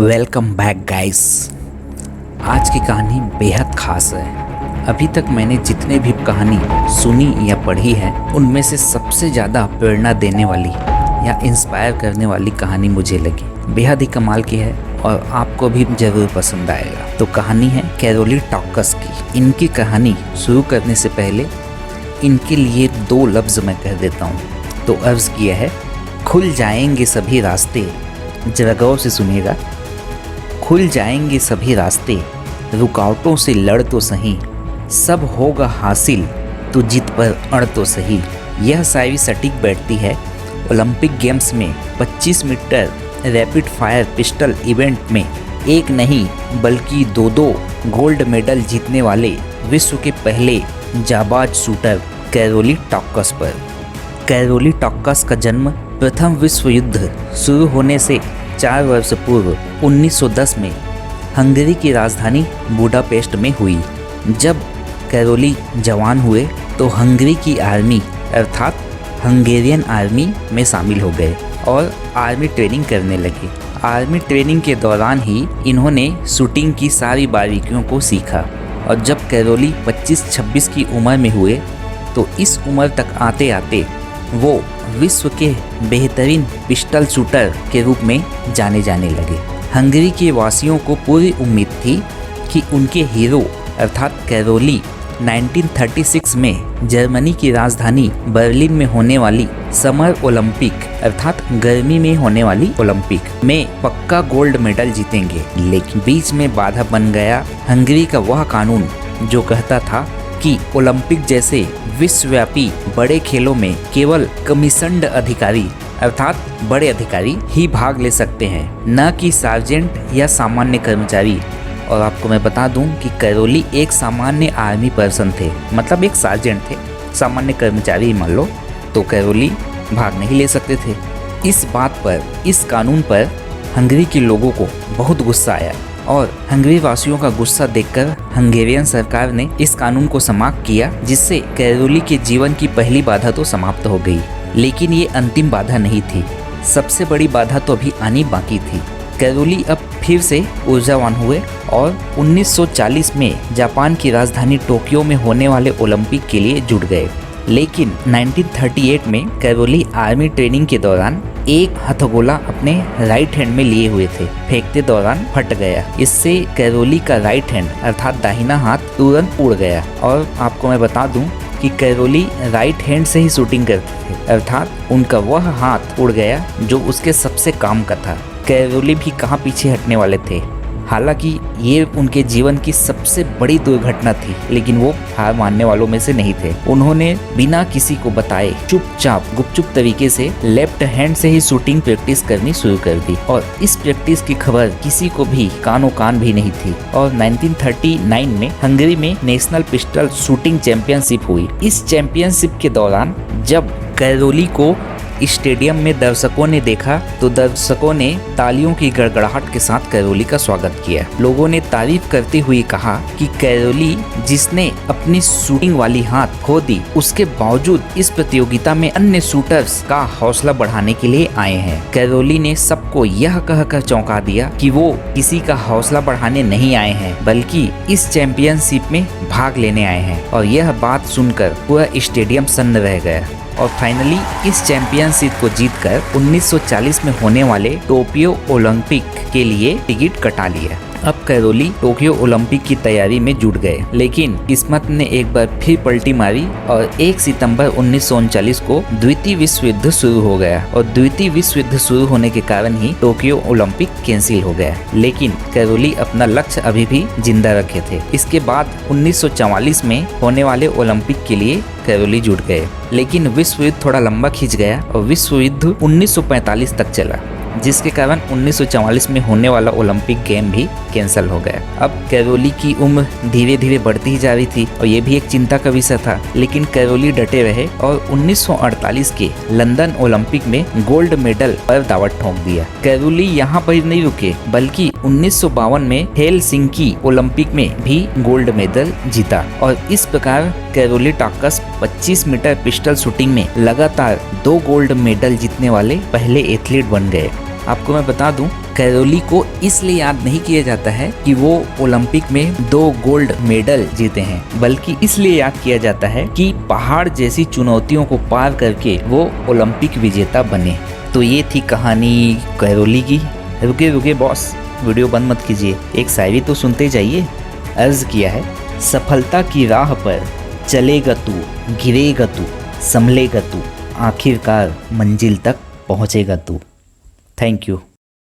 Welcome back guys. आज की कहानी बेहद खास है। अभी तक मैंने जितने भी कहानी सुनी या पढ़ी है उनमें से सबसे ज़्यादा प्रेरणा देने वाली या इंस्पायर करने वाली कहानी मुझे लगी। बेहद ही कमाल की है और आपको भी ज़रूर पसंद आएगा। तो कहानी है कैरोली टॉकस की। इनकी कहानी शुरू करने से पहले इनके लिए दो लफ्ज़ मैं कह देता हूँ। तो अर्ज़ किया है, खुल जाएंगे सभी रास्ते, जरा गौर से सुनिएगा। खुल जाएंगे सभी रास्ते, रुकावटों से लड़ तो सही, सब होगा हासिल तो जीत पर अड़ तो सही। यह शायरी सटीक बैठती है ओलंपिक गेम्स में 25 metre rapid fire pistol event में एक नहीं बल्कि दो गोल्ड मेडल जीतने वाले विश्व के पहले जाबाज शूटर कैरोली टॉकस पर। कैरोली टॉकस का जन्म प्रथम विश्व युद्ध शुरू होने से 4 वर्ष पूर्व 1910 में हंगरी की राजधानी बुडापेस्ट में हुई। जब कैरोली जवान हुए तो हंगरी की आर्मी अर्थात हंगेरियन आर्मी में शामिल हो गए और आर्मी ट्रेनिंग करने लगे। आर्मी ट्रेनिंग के दौरान ही इन्होंने शूटिंग की सारी बारीकियों को सीखा और जब कैरोली 25-26 की उम्र में हुए तो इस उम्र तक आते आते वो विश्व के बेहतरीन पिस्टल शूटर के रूप में जाने लगे। हंगरी के वासियों को पूरी उम्मीद थी कि उनके हीरो अर्थात कैरोली 1936 में जर्मनी की राजधानी बर्लिन में होने वाली समर ओलंपिक अर्थात गर्मी में होने वाली ओलंपिक में पक्का गोल्ड मेडल जीतेंगे। लेकिन बीच में बाधा बन गया हंगरी का वह कानून जो कहता था कि ओलंपिक जैसे विश्वव्यापी बड़े खेलों में केवल कमीशन्ड अधिकारी अर्थात बड़े अधिकारी ही भाग ले सकते हैं, न कि सार्जेंट या सामान्य कर्मचारी। और आपको मैं बता दूं कि कैरोली एक सामान्य आर्मी पर्सन थे, मतलब एक सार्जेंट थे, सामान्य कर्मचारी मान लो, तो कैरोली भाग नहीं ले सकते थे। इस बात पर, इस कानून पर हंगरी के लोगों को बहुत गुस्सा आया और हंगरी वासियों का गुस्सा देखकर हंगेरियन सरकार ने इस कानून को समाप्त किया, जिससे कैरोली के जीवन की पहली बाधा तो समाप्त हो गई। लेकिन ये अंतिम बाधा नहीं थी, सबसे बड़ी बाधा तो अभी आनी बाकी थी। कैरोली अब फिर से ऊर्जावान हुए और 1940 में जापान की राजधानी टोक्यो में होने वाले ओलंपिक के लिए जुट गए। लेकिन 1938 में कैरोली आर्मी ट्रेनिंग के दौरान एक हथगोला अपने राइट हैंड में लिए हुए थे, फेंकते दौरान फट गया। इससे कैरोली का राइट हैंड अर्थात दाहिना हाथ तुरंत उड़ गया। और आपको मैं बता दूं कि कैरोली राइट हैंड से ही शूटिंग करते थे, अर्थात उनका वह हाथ उड़ गया जो उसके सबसे काम का था। कैरोली भी कहाँ पीछे हटने वाले थे। हालांकि ये उनके जीवन की सबसे बड़ी दुर्घटना थी, लेकिन वो हार मानने वालों में से नहीं थे। उन्होंने बिना किसी को बताए चुपचाप गुपचुप तरीके से लेफ्ट हैंड से ही शूटिंग प्रैक्टिस करनी शुरू कर दी और इस प्रैक्टिस की खबर किसी को भी कानो कान भी नहीं थी। और 1939 में हंगरी में नेशनल पिस्टल शूटिंग चैंपियनशिप हुई। इस चैंपियनशिप के दौरान जब कैरोली को स्टेडियम में दर्शकों ने देखा तो दर्शकों ने तालियों की गड़गड़ाहट के साथ कैरोली का स्वागत किया। लोगों ने तारीफ करते हुए कहा कि कैरोली जिसने अपनी शूटिंग वाली हाथ खो दी, उसके बावजूद इस प्रतियोगिता में अन्य शूटर्स का हौसला बढ़ाने के लिए आए हैं। कैरोली ने सबको यह कहकर चौंका दिया कि वो किसी का हौसला बढ़ाने नहीं आए हैं, बल्कि इस चैंपियनशिप में भाग लेने आए हैं। और यह बात सुनकर पूरा स्टेडियम सन्न रह गया और फाइनली इस चैंपियनशिप को जीतकर 1940 में होने वाले टोक्यो ओलंपिक के लिए टिकट कटा लिया। अब कैरोली टोक्यो ओलंपिक की तैयारी में जुट गए, लेकिन किस्मत ने एक बार फिर पलटी मारी और 1 सितंबर 1939 को द्वितीय विश्व युद्ध शुरू हो गया और द्वितीय विश्व युद्ध शुरू होने के कारण ही टोक्यो ओलंपिक कैंसिल हो गया। लेकिन कैरोली अपना लक्ष्य अभी भी जिंदा रखे थे। इसके बाद 1944 में होने वाले ओलंपिक के लिए कैरोली जुट गए, लेकिन विश्व युद्ध थोड़ा लंबा खिंच गया और विश्व युद्ध 1945 तक चला, जिसके कारण 1944 में होने वाला ओलंपिक गेम भी कैंसिल हो गया। अब कैरोली की उम्र धीरे धीरे बढ़ती ही जा रही थी और ये भी एक चिंता का विषय था, लेकिन कैरोली डटे रहे और 1948 के लंदन ओलंपिक में गोल्ड मेडल पर दावत ठोक दिया। कैरोली यहाँ पर नहीं रुके, बल्कि 1952 में हेलसिंकी ओलंपिक में भी गोल्ड मेडल जीता और इस प्रकार Caroli talks 25 metre pistol shooting में लगातार 2 गोल्ड मेडल जीतने वाले पहले एथलीट बन गए। आपको मैं बता दूं, कैरोली को इसलिए याद नहीं किया जाता है कि वो ओलंपिक में 2 गोल्ड मेडल जीते हैं, बल्कि इसलिए याद किया जाता है कि पहाड़ जैसी चुनौतियों को पार करके वो ओलंपिक विजेता बने। तो ये थी कहानी कैरोली की। रुके रुके बॉस, वीडियो बंद मत कीजिए, एक शायरी तो सुनते जाइए। अर्ज किया है, सफलता की राह पर चलेगा तू, गिरेगा तू, संभलेगा तू, आखिरकार मंजिल तक पहुँचेगा तू। Thank you.